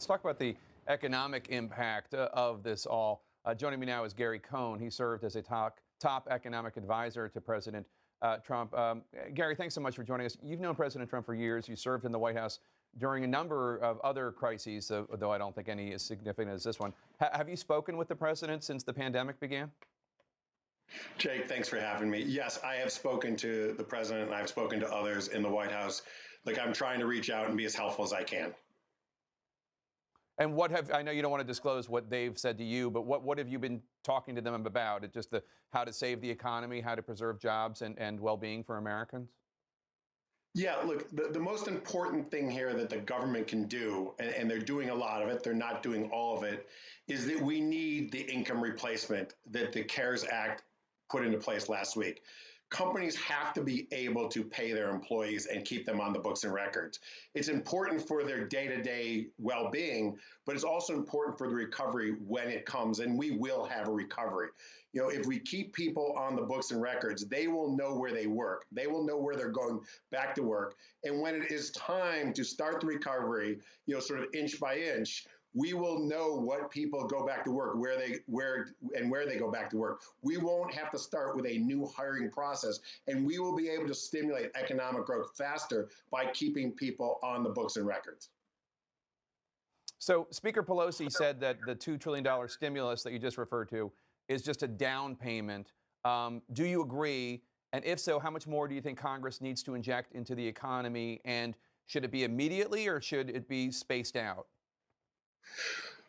Let's talk about the economic impact of this all. Joining me now is Gary Cohn. He served as a top economic advisor to President Trump. Gary, thanks so much for joining us. You've known President Trump for years. You served in the White House during a number of other crises, though I don't think any as significant as this one. Have you spoken with the president since the pandemic began? Jake, thanks for having me. Yes, I have spoken to the president and I've spoken to others in the White House. Like, I'm trying to reach out and be as helpful as I can. And I know you don't want to disclose what they've said to you, but what have you been talking to them about? It just how to save the economy, how to preserve jobs and well-being for Americans? Yeah, look, the most important thing here that the government can do, and they're doing a lot of it, they're not doing all of it, is that we need the income replacement that the CARES Act put into place last week. Companies have to be able to pay their employees and keep them on the books and records. It's important for their day-to-day well-being, but it's also important for the recovery when it comes, and we will have a recovery. You know, if we keep people on the books and records, they will know where they work. They will know where they're going back to work. And when it is time to start the recovery, you know, sort of inch by inch, we will know what people go back to work, where they go back to work. We won't have to start with a new hiring process, and we will be able to stimulate economic growth faster by keeping people on the books and records. So Speaker Pelosi said that the $2 trillion stimulus that you just referred to is just a down payment. Do you agree? And if so, how much more do you think Congress needs to inject into the economy? And should it be immediately or should it be spaced out?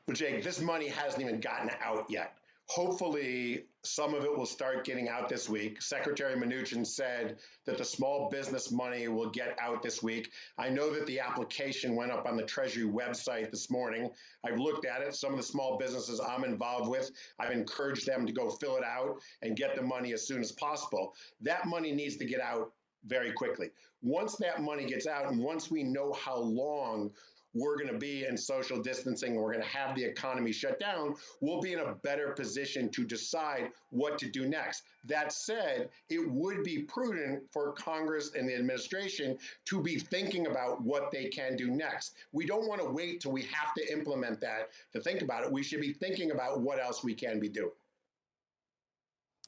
But Jake, this money hasn't even gotten out yet. Hopefully, some of it will start getting out this week. Secretary Mnuchin said that the small business money will get out this week. I know that the application went up on the Treasury website this morning. I've looked at it. Some of the small businesses I'm involved with, I've encouraged them to go fill it out and get the money as soon as possible. That money needs to get out very quickly. Once that money gets out and once we know how long we're going to be in social distancing, we're going to have the economy shut down, we'll be in a better position to decide what to do next. That said, it would be prudent for Congress and the administration to be thinking about what they can do next. We don't want to wait till we have to implement that to think about it. We should be thinking about what else we can be doing.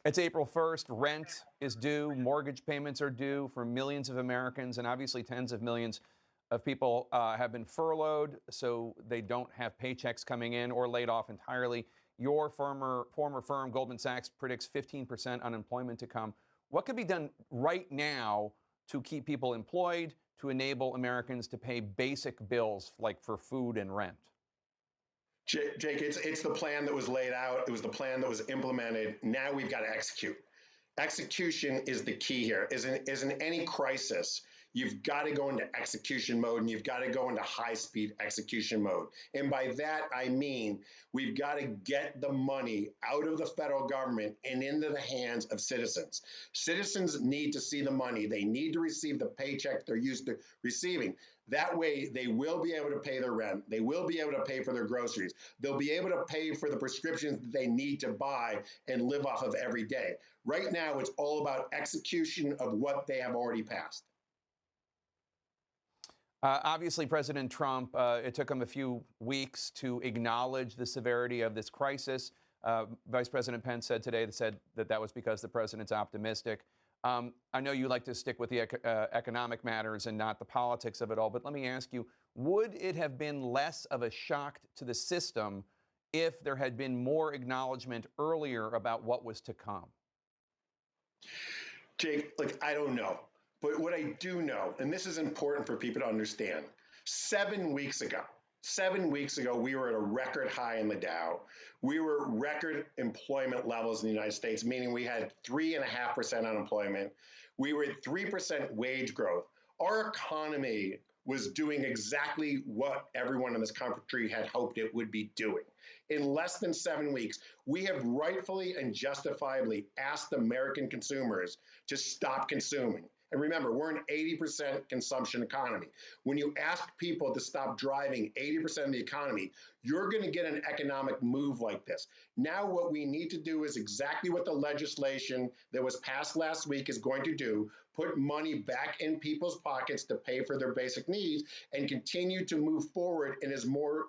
It's April 1st. Rent is due. Mortgage payments are due for millions of Americans, and obviously tens of millions of people have been furloughed, so they don't have paychecks coming in or laid off entirely. Your former firm, Goldman Sachs, predicts 15% unemployment to come. What could be done right now to keep people employed, to enable Americans to pay basic bills like for food and rent? Jake, it's the plan that was laid out. It was the plan that was implemented. Now we've got to execute. Execution is the key here. Is in any crisis, you've got to go into execution mode and you've got to go into high-speed execution mode. And by that, I mean we've got to get the money out of the federal government and into the hands of citizens. Citizens need to see the money. They need to receive the paycheck they're used to receiving. That way, they will be able to pay their rent. They will be able to pay for their groceries. They'll be able to pay for the prescriptions that they need to buy and live off of every day. Right now, it's all about execution of what they have already passed. Obviously, President Trump, it took him a few weeks to acknowledge the severity of this crisis. Vice President Pence said today that was because the president's optimistic. I know you like to stick with the economic matters and not the politics of it all, but let me ask you, would it have been less of a shock to the system if there had been more acknowledgement earlier about what was to come? Jake, I don't know. But what I do know, and this is important for people to understand, 7 weeks ago, we were at a record high in the Dow. We were record employment levels in the United States, meaning we had 3.5% unemployment. We were at 3% wage growth. Our economy was doing exactly what everyone in this country had hoped it would be doing. In less than 7 weeks, we have rightfully and justifiably asked American consumers to stop consuming. And remember, we're an 80% consumption economy. When you ask people to stop driving 80% of the economy, you're going to get an economic move like this. Now what we need to do is exactly what the legislation that was passed last week is going to do, put money back in people's pockets to pay for their basic needs, and continue to move forward in more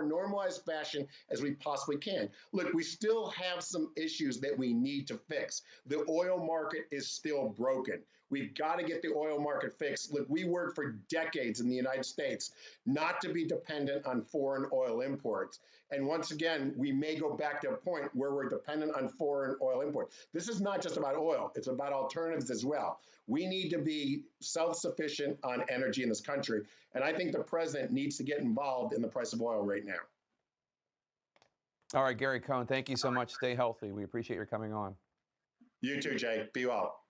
normalized fashion as we possibly can. Look, we still have some issues that we need to fix. The oil market is still broken. We've got to get the oil market fixed. Look, we worked for decades in the United States not to be dependent on foreign oil imports. And once again, we may go back to a point where we're dependent on foreign oil imports. This is not just about oil, it's about alternatives as well. We need to be self sufficient on energy in this country. And I think the president needs to get involved in the price of oil right now. All right, Gary Cohn, thank you so much. Stay healthy. We appreciate your coming on. You too, Jay. Be well.